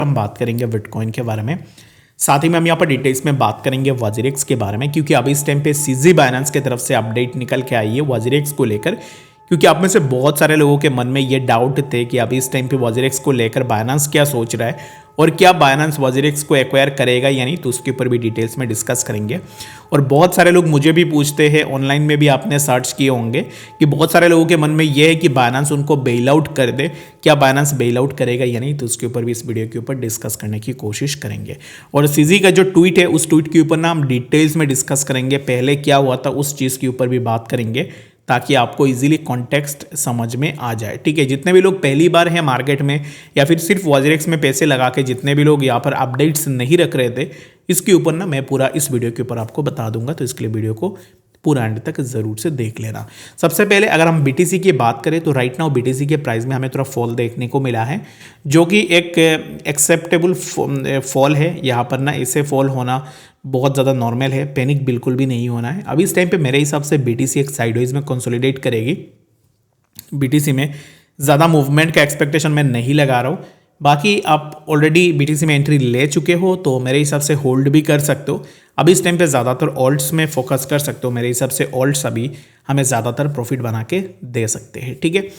हम बात करेंगे बिटकॉइन के बारे में। साथ ही में हम यहाँ पर डिटेल्स में बात करेंगे वजीरेक्स के बारे में, क्योंकि अभी इस टाइम पे सीजी बाइनेंस की तरफ से अपडेट निकल के आई है वजीरेक्स को लेकर। क्योंकि आप में से बहुत सारे लोगों के मन में ये डाउट थे कि अभी इस टाइम पे वजीरेक्स को लेकर बाइनेंस क्या सोच रहा है और क्या बाइनेंस वजीरेक्स को एक्वायर करेगा या नहीं, तो उसके ऊपर भी डिटेल्स में डिस्कस करेंगे। और बहुत सारे लोग मुझे भी पूछते हैं, ऑनलाइन में भी आपने सर्च किए होंगे कि बहुत सारे लोगों के मन में ये है कि बाइनेंस उनको बेल आउट कर दे, क्या बाइनेंस बेल आउट करेगा या नहीं, तो उसके ऊपर भी इस वीडियो के ऊपर डिस्कस करने की कोशिश करेंगे। और सीजी का जो ट्वीट है उस ट्वीट के ऊपर ना हम डिटेल्स में डिस्कस करेंगे, पहले क्या हुआ था उस चीज़ के ऊपर भी बात करेंगे, ताकि आपको इजीली कॉन्टेक्स्ट समझ में आ जाए। ठीक है, जितने भी लोग पहली बार हैं मार्केट में या फिर सिर्फ वजीरेक्स में पैसे लगा के जितने भी लोग यहाँ पर अपडेट्स नहीं रख रहे थे, इसके ऊपर ना मैं पूरा इस वीडियो के ऊपर आपको बता दूंगा, तो इसके लिए वीडियो को पूरा एंड तक जरूर से देख लेना। सबसे पहले अगर हम बीटीसी की बात करें तो राइट नाउ बीटीसी के प्राइस में हमें थोड़ा फॉल देखने को मिला है, जो कि एक एक्सेप्टेबल फॉल है। यहाँ पर ना इसे फॉल होना बहुत ज़्यादा नॉर्मल है, पैनिक बिल्कुल भी नहीं होना है। अभी इस टाइम पे मेरे हिसाब से बीटीसी एक साइडवेज में कंसोलिडेट करेगी। बीटीसी में ज़्यादा मूवमेंट का एक्सपेक्टेशन मैं नहीं लगा रहा हूँ। बाकी आप ऑलरेडी बीटीसी में एंट्री ले चुके हो तो मेरे हिसाब से होल्ड भी कर सकते हो। अभी इस टाइम पे ज़्यादातर ऑल्ट्स में फोकस कर सकते हो। मेरे हिसाब से ऑल्ट्स अभी हमें ज़्यादातर प्रॉफिट बना के दे सकते हैं। ठीक है,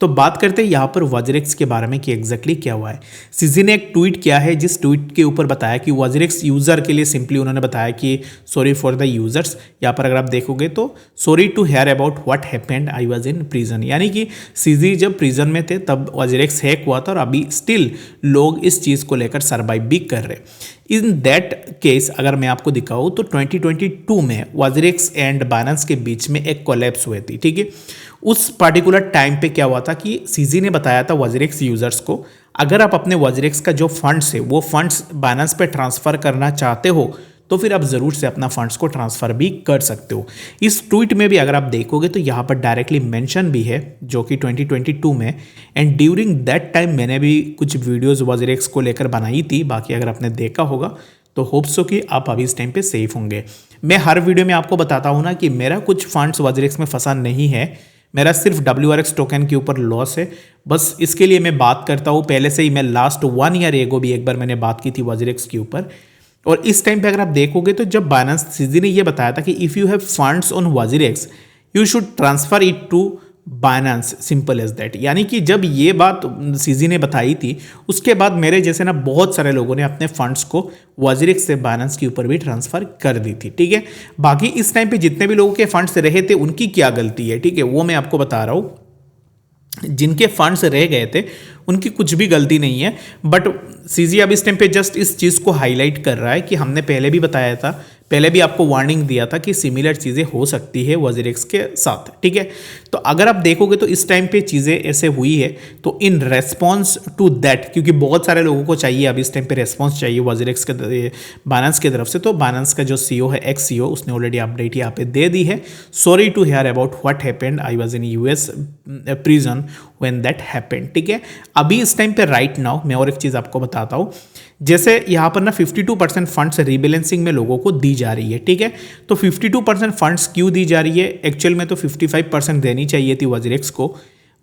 तो बात करते हैं यहाँ पर वजीरेक्स के बारे में कि एग्जैक्टली क्या हुआ है। सीजी ने एक ट्वीट किया है, जिस ट्वीट के ऊपर बताया कि वजीरेक्स यूज़र के लिए सिंपली उन्होंने बताया कि सॉरी फॉर द यूज़र्स। यहाँ पर अगर आप देखोगे तो sorry to hear about what happened, I was in prison. यानी कि सीजी जब प्रिजन में थे तब वजीरेक्स हैक हुआ था और अभी स्टिल लोग इस चीज़ को लेकर सर्वाइव भी कर रहे। इन दैट केस अगर मैं आपको दिखाऊँ तो 2022 में वजीरेक्स एंड बाइनेंस के बीच में एक कोलैप्स हुई थी। ठीक है, उस पर्टिकुलर टाइम पे क्या हुआ था कि सीजी ने बताया था वजीरेक्स यूजर्स को, अगर आप अपने वजीरेक्स का जो फंड्स है वो फंड्स बाइनेंस पे ट्रांसफर करना चाहते हो तो फिर आप ज़रूर से अपना फंड्स को ट्रांसफ़र भी कर सकते हो। इस ट्वीट में भी अगर आप देखोगे तो यहाँ पर डायरेक्टली मेंशन भी है, जो कि 2022 में, एंड ड्यूरिंग दैट टाइम मैंने भी कुछ वीडियोस वजीरेक्स को लेकर बनाई थी। बाकी अगर आपने देखा होगा तो होप्स हो कि आप अभी इस टाइम पे सेफ होंगे। मैं हर वीडियो में आपको बताता हूँ ना कि मेरा कुछ फंड्स वजीरेक्स में फंसा नहीं है, मेरा सिर्फ WRX टोकन के ऊपर लॉस है, बस इसके लिए मैं बात करता हूँ। पहले से ही मैं लास्ट 1 ईयर एगो भी एक बार मैंने बात की थी वजीरेक्स के ऊपर। और इस टाइम पे अगर आप देखोगे तो जब बाइनेंस सीजी ने ये बताया था कि if you have funds on WazirX you should transfer it to Binance, simple as that. यानी कि जब ये बात सीजी ने बताई थी उसके बाद मेरे जैसे ना बहुत सारे लोगों ने अपने फंड्स को वजीरेक्स से बाइनेंस के ऊपर भी ट्रांसफर कर दी थी। ठीक है, बाकी इस टाइम पे जितने भी लोगों के फंड्स रहे थे उनकी क्या गलती है, ठीक है, वो मैं आपको बता रहा हूँ। जिनके फंड्स रह गए थे उनकी कुछ भी गलती नहीं है, बट सीजी अब इस टाइम पे जस्ट इस चीज़ को हाईलाइट कर रहा है कि हमने पहले भी बताया था, पहले भी आपको वार्निंग दिया था कि सिमिलर चीज़ें हो सकती है वजीरेक्स के साथ। ठीक है, तो अगर आप देखोगे तो इस टाइम पे चीज़ें ऐसे हुई है, तो इन रेस्पॉन्स टू दैट, क्योंकि बहुत सारे लोगों को चाहिए अभी इस टाइम पे रेस्पॉन्स चाहिए वजीरेक्स के बाइनेंस की तरफ से, तो बाइनेंस का जो CEO है, एक्स CEO, उसने ऑलरेडी अपडेट यहाँ पे दे दी है। Sorry to hear about what happened, I was in US prison when that happened. ठीक है, अभी इस टाइम पे राइट नाउ मैं और एक चीज़ आपको बताता हूँ, जैसे यहाँ पर ना 52% फंड्स रीबैलेंसिंग में लोगों को दी जा रही है। ठीक है, तो 52% फंड्स क्यों दी जा रही है, एक्चुअल में तो 55% देनी चाहिए थी वजीरेक्स को,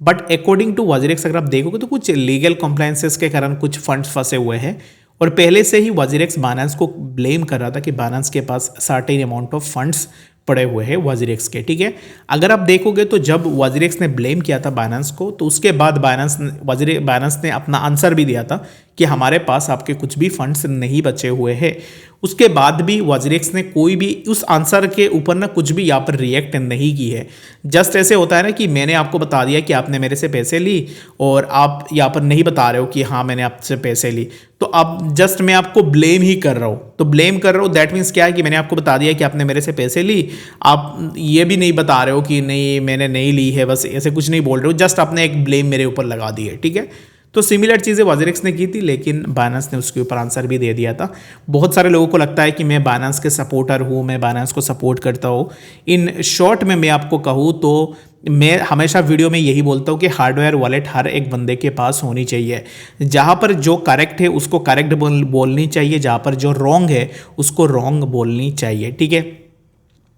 बट अकॉर्डिंग टू वजीरेक्स अगर आप देखोगे तो कुछ लीगल कंप्लायंसेस के कारण कुछ फंड्स फंसे हुए हैं। और पहले से ही वजीरेक्स बाइनेंस को ब्लेम कर रहा था कि बाइनेंस के पास सर्टेन अमाउंट ऑफ फंड्स पड़े हुए हैं वजीरेक्स के। ठीक है, अगर आप देखोगे तो जब वजीरेक्स ने ब्लेम किया था बाइनेंस को, तो उसके बाद बाइनेंस ने अपना आंसर भी दिया था कि हमारे पास आपके कुछ भी फंड्स नहीं बचे हुए हैं। उसके बाद भी वजीरेक्स ने कोई भी उस आंसर के ऊपर ना कुछ भी यहाँ पर रिएक्ट नहीं की है। जस्ट ऐसे होता है ना कि मैंने आपको बता दिया कि आपने मेरे से पैसे ली और आप यहाँ पर नहीं बता रहे हो कि हाँ मैंने आपसे पैसे ली, तो अब जस्ट मैं आपको ब्लेम ही कर रहा हूँ। तो ब्लेम कर रहा हूँ दैट मीन्स क्या है कि मैंने आपको बता दिया कि आपने मेरे से पैसे ली, आप ये भी नहीं बता रहे हो कि नहीं मैंने नहीं ली है, बस ऐसे कुछ नहीं बोल रहे हो, जस्ट आपने एक ब्लेम मेरे ऊपर लगा दी है। ठीक है, तो सिमिलर चीज़ें वजीरेक्स ने की थी, लेकिन बाइनेंस ने उसके ऊपर आंसर भी दे दिया था। बहुत सारे लोगों को लगता है कि मैं बाइनेंस के सपोर्टर हूँ, मैं बाइनेंस को सपोर्ट करता हूँ। इन शॉर्ट में मैं आपको कहूँ तो मैं हमेशा वीडियो में यही बोलता हूँ कि हार्डवेयर वॉलेट हर एक बंदे के पास होनी चाहिए। जहाँ पर जो करेक्ट है उसको करेक्ट बोलनी चाहिए, जहाँ पर जो रॉन्ग है उसको रॉन्ग बोलनी चाहिए। ठीक है,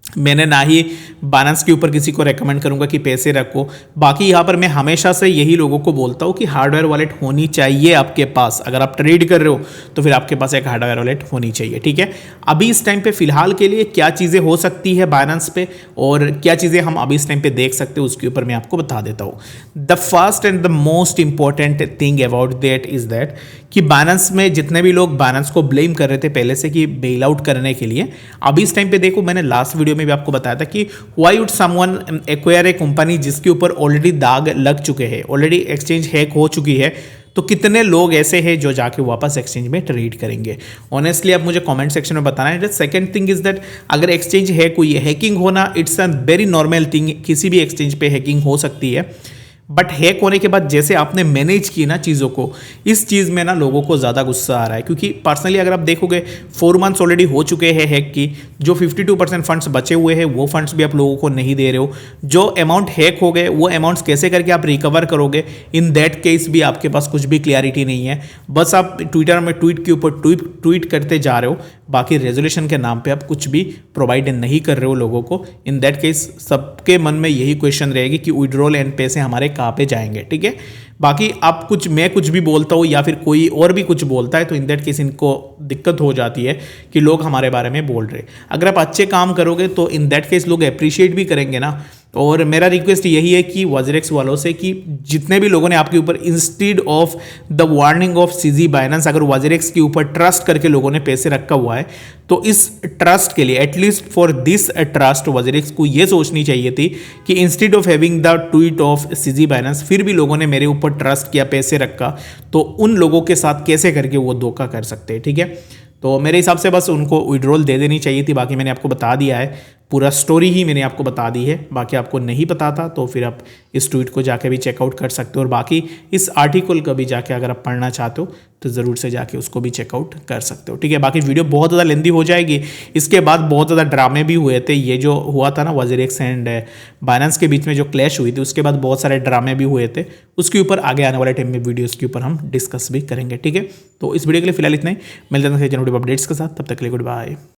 मैंने ना ही बाइनेंस के ऊपर किसी को रेकमेंड करूंगा कि पैसे रखो। बाकी यहाँ पर मैं हमेशा से यही लोगों को बोलता हूँ कि हार्डवेयर वॉलेट होनी चाहिए आपके पास। अगर आप ट्रेड कर रहे हो तो फिर आपके पास एक हार्डवेयर वॉलेट होनी चाहिए, ठीक है। अभी इस टाइम पे फिलहाल के लिए क्या चीज़ें हो सकती है बाइनेंस पे और क्या चीज़ें हम अभी इस टाइम पे देख सकते हैं उसके ऊपर मैं आपको बता देता हूँ। The first and the most important thing about that is that कि बाइनेंस में जितने भी लोग बाइनेंस को ब्लेम कर रहे थे पहले से कि बेल आउट करने के लिए, अभी इस टाइम पे देखो, मैंने लास्ट वीडियो में भी आपको बताया था कि why would someone acquire a company जिसके ऊपर ऑलरेडी दाग लग चुके हैं, ऑलरेडी एक्सचेंज हैक हो चुकी है, तो कितने लोग ऐसे हैं जो जाके वापस एक्सचेंज में ट्रेड करेंगे। ऑनेस्टली आप मुझे कमेंट सेक्शन में बताना है। सेकंड थिंग इज दैट अगर एक्सचेंज है कोई हैकिंग होना, it's a very normal thing, किसी भी एक्सचेंज पे हैकिंग हो सकती है। बट हैक होने के बाद जैसे आपने मैनेज की ना चीज़ों को, इस चीज़ में ना लोगों को ज़्यादा गुस्सा आ रहा है। क्योंकि पर्सनली अगर आप देखोगे 4 मंथ्स ऑलरेडी हो चुके हैं हैक की, जो 52% फंड्स बचे हुए हैं वो फंड्स भी आप लोगों को नहीं दे रहे हो। जो अमाउंट हैक हो गए वो अमाउंट्स कैसे करके आप रिकवर करोगे, इन दैट केस भी आपके पास कुछ भी क्लियरिटी नहीं है। बस आप ट्विटर में ट्वीट के ऊपर ट्वीट करते जा रहे हो, बाकी रेजोल्यूशन के नाम पे आप कुछ भी प्रोवाइड नहीं कर रहे हो लोगों को। इन दैट केस सबके मन में यही क्वेश्चन रहेगी कि विड्रॉल एंड पैसे हमारे कहाँ पे जाएंगे, ठीक है। बाकी आप मैं कुछ भी बोलता हूँ या फिर कोई और भी कुछ बोलता है तो इन दैट केस इनको दिक्कत हो जाती है कि लोग हमारे बारे में बोल रहे। अगर आप अच्छे काम करोगे तो इन दैट केस लोग अप्रिशिएट भी करेंगे ना। और मेरा रिक्वेस्ट यही है कि वॉजरेक्स वालों से कि जितने भी लोगों ने आपके ऊपर instead of the warning of CG Binance, अगर वॉजरेक्स के ऊपर ट्रस्ट करके लोगों ने पैसे रखा हुआ है, तो इस ट्रस्ट के लिए एटलीस्ट फॉर दिस ट्रस्ट वॉजरेक्स को ये सोचनी चाहिए थी कि instead of having the tweet of CG Binance, फिर भी लोगों ने मेरे ऊपर ट्रस्ट किया, पैसे रखा, तो उन लोगों के साथ कैसे करके वो धोखा कर सकते हैं, ठीक है। तो मेरे हिसाब से बस उनको विड्रॉल दे देनी चाहिए थी। बाकी मैंने आपको बता दिया है, पूरा स्टोरी ही मैंने आपको बता दी है। बाकी आपको नहीं पता था तो फिर आप इस ट्वीट को जाके भी चेकआउट कर सकते हो, और बाकी इस आर्टिकल को भी जाके अगर आप पढ़ना चाहते हो तो ज़रूर से जाके उसको भी चेकआउट कर सकते हो, ठीक है। बाकी वीडियो बहुत ज़्यादा लेंदी हो जाएगी। इसके बाद बहुत ज़्यादा ड्रामे भी हुए थे। ये जो हुआ था ना वॉजरेक्स एंड बाइनेंस के बीच में जो क्लैश हुई थी, उसके बाद बहुत सारे ड्रामे भी हुए थे। उसके ऊपर आगे आने वाले टाइम में वीडियोज़ के ऊपर हम डिस्कस भी करेंगे, ठीक है। तो इस वीडियो के लिए फिलहाल इतना ही, मिलते हैं जनवरी अपडेट्स के साथ। तब तक के लिए गुड बाय।